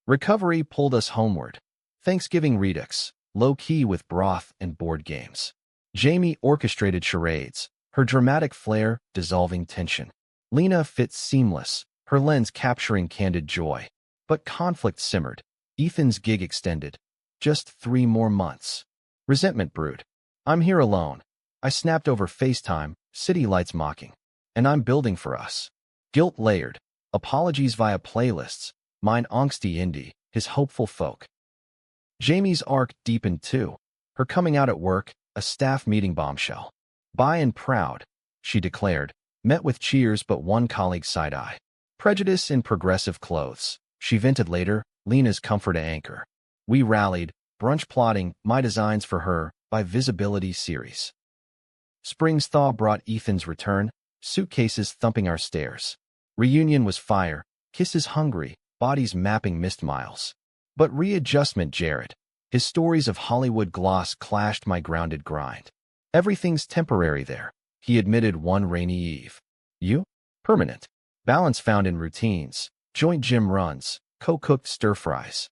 Speaker 1: Recovery pulled us homeward. Thanksgiving redux, low-key with broth and board games. Jamie orchestrated charades, her dramatic flair dissolving tension. Lena fit seamless, her lens capturing candid joy. But conflict simmered. Ethan's gig extended. Just 3 more months. Resentment brewed. I'm here alone. I snapped over FaceTime, city lights mocking. And I'm building for us. Guilt layered. Apologies via playlists. Mine angsty indie, his hopeful folk. Jamie's arc deepened too. Her coming out at work, a staff meeting bombshell. Bi and proud, she declared, met with cheers but one colleague's side-eye. Prejudice in progressive clothes, she vented later, Lena's comfort anchor. We rallied, brunch plotting My Designs for Her by Visibility series. Spring's thaw brought Ethan's return, suitcases thumping our stairs. Reunion was fire, kisses hungry, bodies mapping missed miles. But readjustment jarred. His stories of Hollywood gloss clashed my grounded grind. Everything's temporary there, he admitted one rainy eve. You? Permanent. Balance found in routines, joint gym runs, co-cooked stir-fries.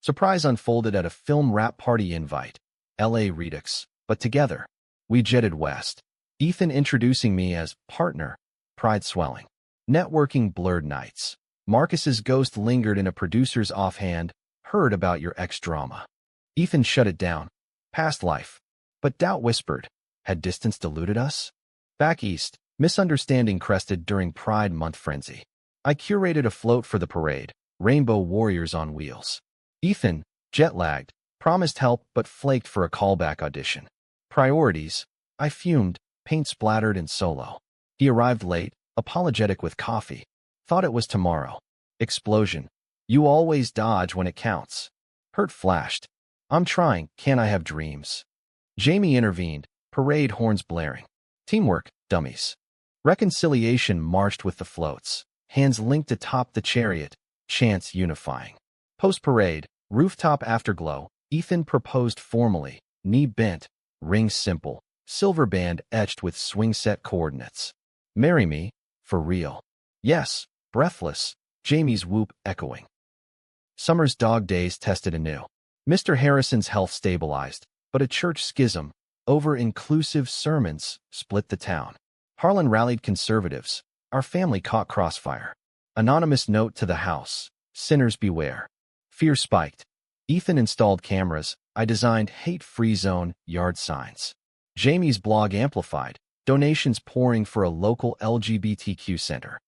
Speaker 1: Surprise unfolded at a film wrap party invite. LA Redux, but together. We jetted west. Ethan introducing me as partner, pride swelling. Networking blurred nights. Marcus's ghost lingered in a producer's offhand, heard about your ex-drama. Ethan shut it down. Past life. But doubt whispered. Had distance deluded us? Back east, misunderstanding crested during Pride Month frenzy. I curated a float for the parade, Rainbow Warriors on wheels. Ethan, jet-lagged, promised help but flaked for a callback audition. Priorities. I fumed, paint splattered and solo. He arrived late, apologetic with coffee. Thought it was tomorrow. Explosion. You always dodge when it counts. Hurt flashed. I'm trying, can't I have dreams? Jamie intervened, parade horns blaring. Teamwork, dummies. Reconciliation marched with the floats, hands linked atop the chariot, chants unifying. Post-parade, rooftop afterglow, Ethan proposed formally, knee bent, ring simple, silver band etched with swing set coordinates. Marry me, for real. Yes, breathless, Jamie's whoop echoing. Summer's dog days tested anew. Mr. Harrison's health stabilized, but a church schism, over inclusive sermons, split the town. Harlan rallied conservatives. Our family caught crossfire. Anonymous note to the house. Sinners beware. Fear spiked. Ethan installed cameras. I designed hate-free zone yard signs. Jamie's blog amplified. Donations pouring for a local LGBTQ center.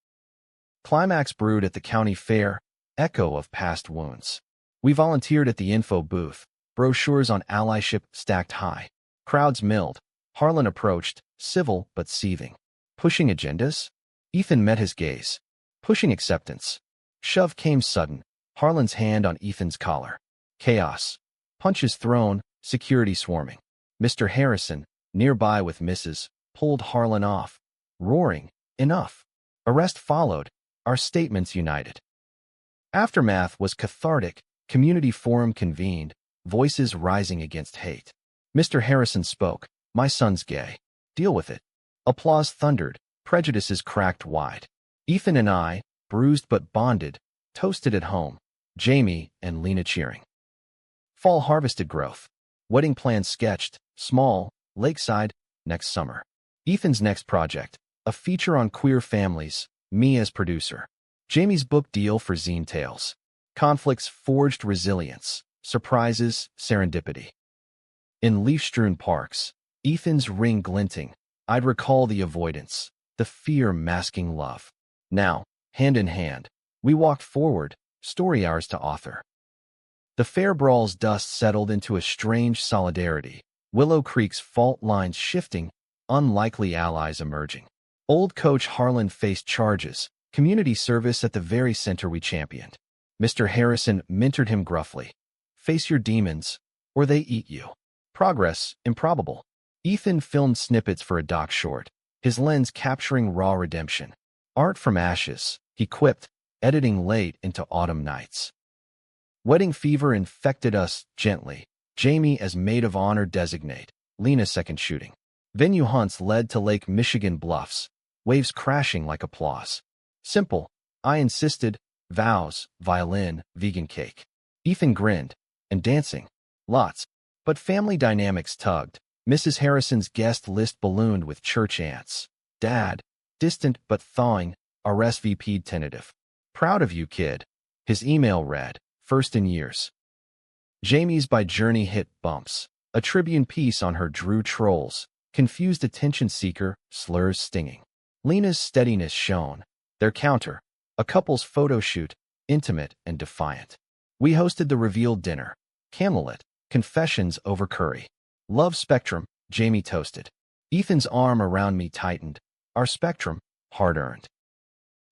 Speaker 1: Climax brewed at the county fair. Echo of past wounds. We volunteered at the info booth. Brochures on allyship stacked high. Crowds milled. Harlan approached, civil but seething. Pushing agendas? Ethan met his gaze. Pushing acceptance. Shove came sudden. Harlan's hand on Ethan's collar. Chaos. Punches thrown, security swarming. Mr. Harrison, nearby with Mrs., pulled Harlan off. Roaring, enough. Arrest followed. Our statements united. Aftermath was cathartic. Community forum convened, voices rising against hate. Mr. Harrison spoke. My son's gay. Deal with it. Applause thundered. Prejudices cracked wide. Ethan and I, bruised but bonded, toasted at home. Jamie and Lena cheering. Fall harvested growth. Wedding plans sketched. Small, lakeside, next summer. Ethan's next project. A feature on queer families. Me as producer. Jamie's book deal for zine tales. Conflicts forged resilience. Surprises, serendipity. In leaf-strewn parks, Ethan's ring glinting, I'd recall the avoidance, the fear masking love. Now, hand in hand, we walked forward, story hours to author. The fair brawl's dust settled into a strange solidarity, Willow Creek's fault lines shifting, unlikely allies emerging. Old coach Harlan faced charges, community service at the very center we championed. Mr. Harrison mentored him gruffly. Face your demons, or they eat you. Progress, improbable. Ethan filmed snippets for a doc short, his lens capturing raw redemption. Art from ashes, he quipped, editing late into autumn nights. Wedding fever infected us gently. Jamie as maid of honor designate, Lena second shooting. Venue hunts led to Lake Michigan bluffs, waves crashing like applause. Simple, I insisted, vows, violin, vegan cake. Ethan grinned, and dancing, lots. But family dynamics tugged. Mrs. Harrison's guest list ballooned with church aunts. Dad, distant but thawing, RSVP'd tentative. Proud of you, kid. His email read, first in years. Jamie's by Journey hit bumps. A Tribune piece on her drew trolls. Confused attention seeker, slurs stinging. Lena's steadiness shone. Their counter, a couple's photo shoot, intimate and defiant. We hosted the reveal dinner. Candlelit, confessions over curry. Love spectrum, Jamie toasted. Ethan's arm around me tightened. Our spectrum, hard-earned.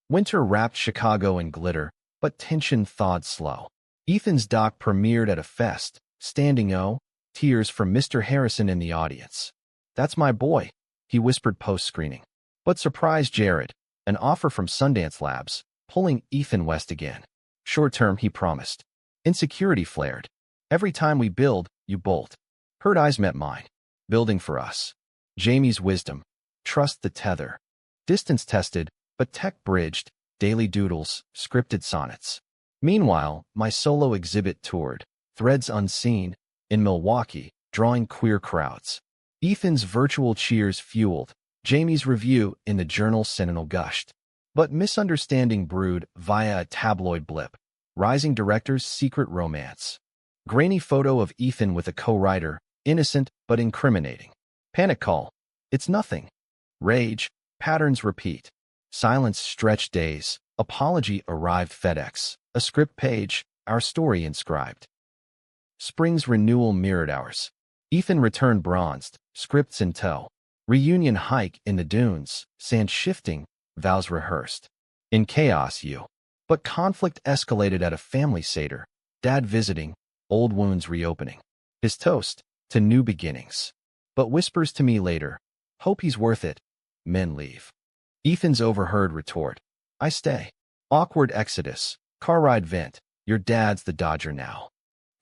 Speaker 1: Winter wrapped Chicago in glitter, but tension thawed slow. Ethan's doc premiered at a fest, standing O, tears from Mr. Harrison in the audience. That's my boy, he whispered post-screening. But surprised Jared, an offer from Sundance Labs, pulling Ethan west again. Short-term, he promised. Insecurity flared. Every time we build, you bolt. Her eyes met mine. Building for us. Jamie's wisdom. Trust the tether. Distance tested, but tech bridged. Daily doodles, scripted sonnets. Meanwhile, my solo exhibit toured. Threads unseen. In Milwaukee, drawing queer crowds. Ethan's virtual cheers fueled. Jamie's review in the Journal Sentinel gushed. But misunderstanding brewed via a tabloid blip. Rising director's secret romance. Grainy photo of Ethan with a co-writer, innocent but incriminating. Panic call. It's nothing. Rage. Patterns repeat. Silence stretched days. Apology arrived FedEx. A script page. Our story inscribed. Spring's renewal mirrored ours. Ethan returned bronzed. Scripts in tow. Reunion hike in the dunes. Sand shifting. Vows rehearsed. In chaos you. But conflict escalated at a family seder. Dad visiting. Old wounds reopening. His toast, to new beginnings. But whispers to me later, hope he's worth it. Men leave. Ethan's overheard retort. I stay. Awkward exodus. Car ride vent. Your dad's the Dodger now.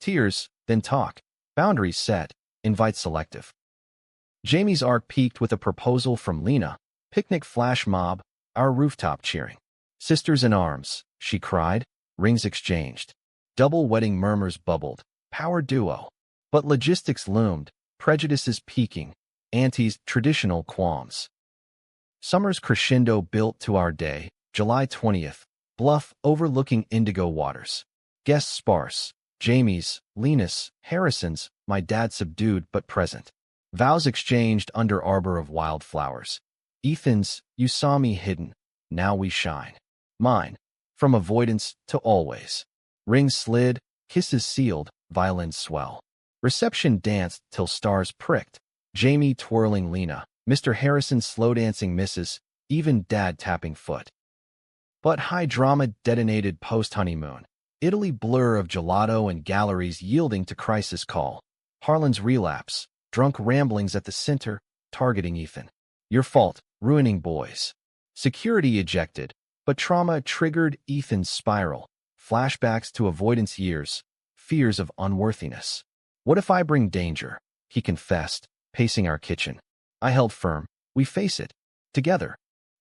Speaker 1: Tears, then talk. Boundaries set. Invite selective. Jamie's arc peaked with a proposal from Lena. Picnic flash mob. Our rooftop cheering. Sisters in arms, she cried. Rings exchanged. Double wedding murmurs bubbled. Power duo. But logistics loomed. Prejudices peaking. Aunties' traditional qualms. Summer's crescendo built to our day. July 20th. Bluff overlooking indigo waters. Guests sparse. Jamie's, Lena's, Harrison's, my dad subdued but present. Vows exchanged under arbor of wildflowers. Ethan's, you saw me hidden. Now we shine. Mine. From avoidance to always. Rings slid, kisses sealed, violins swell. Reception danced till stars pricked. Jamie twirling Lena, Mr. Harrison slow dancing misses, even Dad tapping foot. But high drama detonated post-honeymoon. Italy blur of gelato and galleries yielding to crisis call. Harlan's relapse, drunk ramblings at the center, targeting Ethan. Your fault, ruining boys. Security ejected, but trauma triggered Ethan's spiral. flashbacks to avoidance years, fears of unworthiness. What if I bring danger? He confessed, pacing our kitchen. I held firm. We face it. Together.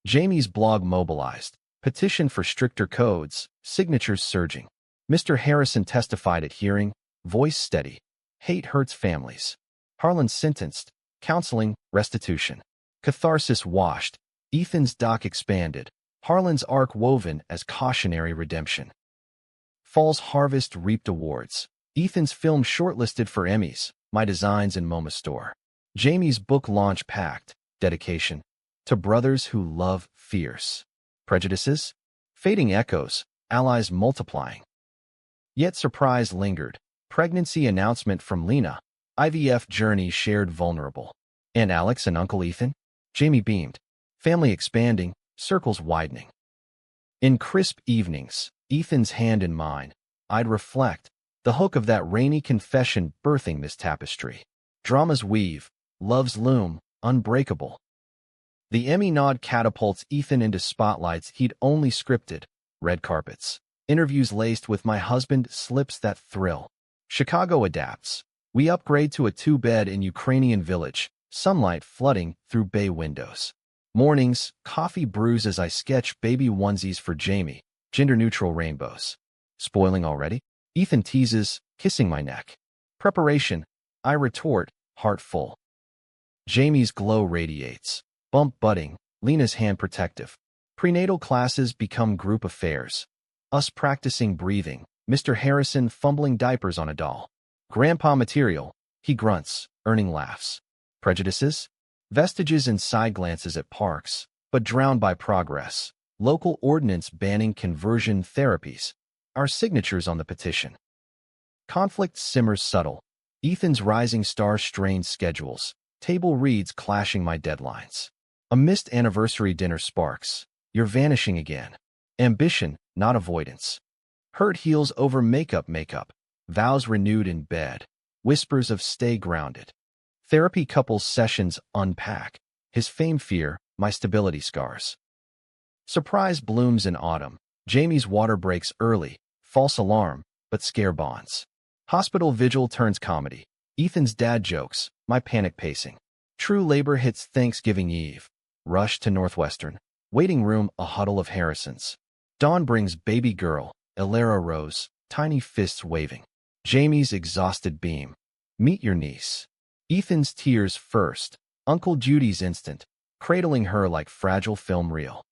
Speaker 1: Jamie's blog mobilized. Petition for stricter codes, signatures surging. Mr. Harrison testified at hearing, voice steady. Hate hurts families. Harlan sentenced. Counseling, restitution. Catharsis washed. Ethan's dock expanded. Harlan's arc woven as cautionary redemption. Fall's harvest reaped awards. Ethan's film shortlisted for Emmys. My designs in MoMA store. Jamie's book launch packed. Dedication. To brothers who love fierce. Prejudices? Fading echoes. Allies multiplying. Yet surprise lingered. Pregnancy announcement from Lena. IVF journey shared vulnerable. Aunt Alex and Uncle Ethan? Jamie beamed. Family expanding, circles widening. In crisp evenings, Ethan's hand in mine, I'd reflect, the hook of that rainy confession birthing this tapestry. Dramas weave, loves loom, unbreakable. The Emmy nod catapults Ethan into spotlights he'd only scripted, red carpets. Interviews laced with my husband slips that thrill. Chicago adapts. We upgrade to a 2-bed in Ukrainian village, sunlight flooding through bay windows. Mornings, coffee brews as I sketch baby onesies for Jamie, gender-neutral rainbows. Spoiling already? Ethan teases, kissing my neck. Preparation, I retort, heart full. Jamie's glow radiates. Bump budding, Lena's hand protective. Prenatal classes become group affairs. Us practicing breathing, Mr. Harrison fumbling diapers on a doll. Grandpa material, he grunts, earning laughs. Prejudices? Vestiges and side glances at parks, but drowned by progress. Local ordinance banning conversion therapies. Our signatures on the petition. Conflict simmers subtle. Ethan's rising star strained schedules. Table reads clashing my deadlines. A missed anniversary dinner sparks. You're vanishing again. Ambition, not avoidance. Hurt heals over makeup. Vows renewed in bed. Whispers of stay grounded. Therapy couples sessions unpack. His fame fear, my stability scars. Surprise blooms in autumn. Jamie's water breaks early. False alarm, but scare bonds. Hospital vigil turns comedy. Ethan's dad jokes, my panic pacing. True labor hits Thanksgiving Eve. Rush to Northwestern. Waiting room, a huddle of Harrisons. Dawn brings baby girl, Elara rose, tiny fists waving. Jamie's exhausted beam. Meet your niece. Ethan's tears first. Uncle Judy's instant, cradling her like fragile film reel.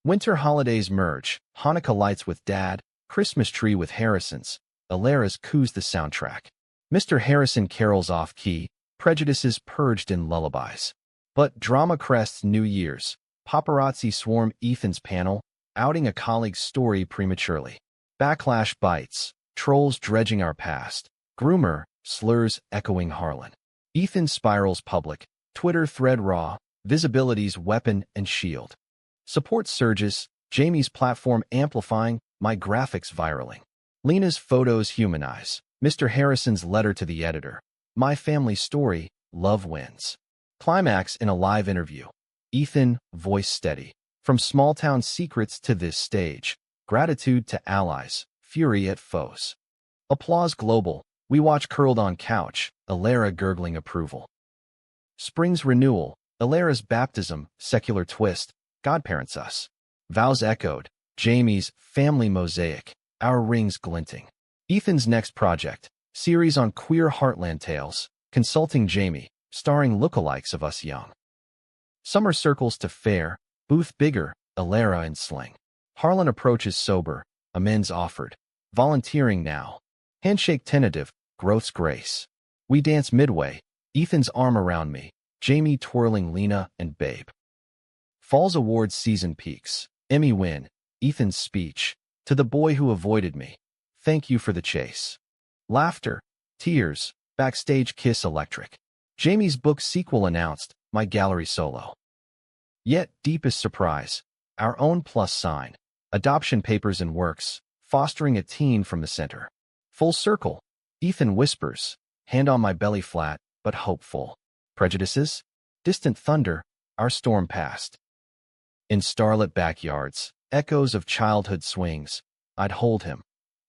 Speaker 1: Winter holidays merge. Hanukkah lights with dad, Christmas tree with Harrisons. Elara's coos the soundtrack. Mr. Harrison carols off-key, prejudices purged in lullabies. But drama crests New Year's. Paparazzi swarm Ethan's panel, outing a colleague's story prematurely. Backlash bites, trolls dredging our past. Groomer, slurs echoing Harlan. Ethan spirals public, Twitter thread raw, visibility's weapon and shield. Support surges, Jamie's platform amplifying, my graphics viraling. Lena's photos humanize, Mr. Harrison's letter to the editor. My family story, love wins. Climax in a live interview. Ethan, voice steady. From small-town secrets to this stage. Gratitude to allies, fury at foes. Applause global. We watch curled on couch, Elara gurgling approval. Spring's renewal, Elara's baptism, secular twist, godparents us. Vows echoed, Jamie's family mosaic, our rings glinting. Ethan's next project, series on queer heartland tales, consulting Jamie, starring lookalikes of us young. Summer circles to fair, booth bigger, Elara and sling. Harlan approaches sober, amends offered. Volunteering now. Handshake tentative, growth's grace. We dance midway, Ethan's arm around me, Jamie twirling Lena and Babe. Fall's awards season peaks. Emmy win, Ethan's speech. To the boy who avoided me. Thank you for the chase. Laughter, tears, backstage kiss electric. Jamie's book sequel announced, my gallery solo. Yet deepest surprise, our own plus sign. Adoption papers and works, fostering a teen from the center. Full circle, Ethan whispers, hand on my belly flat, but hopeful. Prejudices? Distant thunder, our storm past. In starlit backyards, echoes of childhood swings, I'd hold him.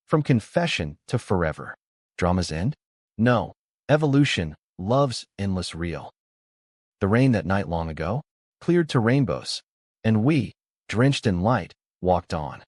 Speaker 1: From confession to forever. Drama's end? No. Evolution, love's endless reel. The rain that night long ago cleared to rainbows, and we, drenched in light, walked on.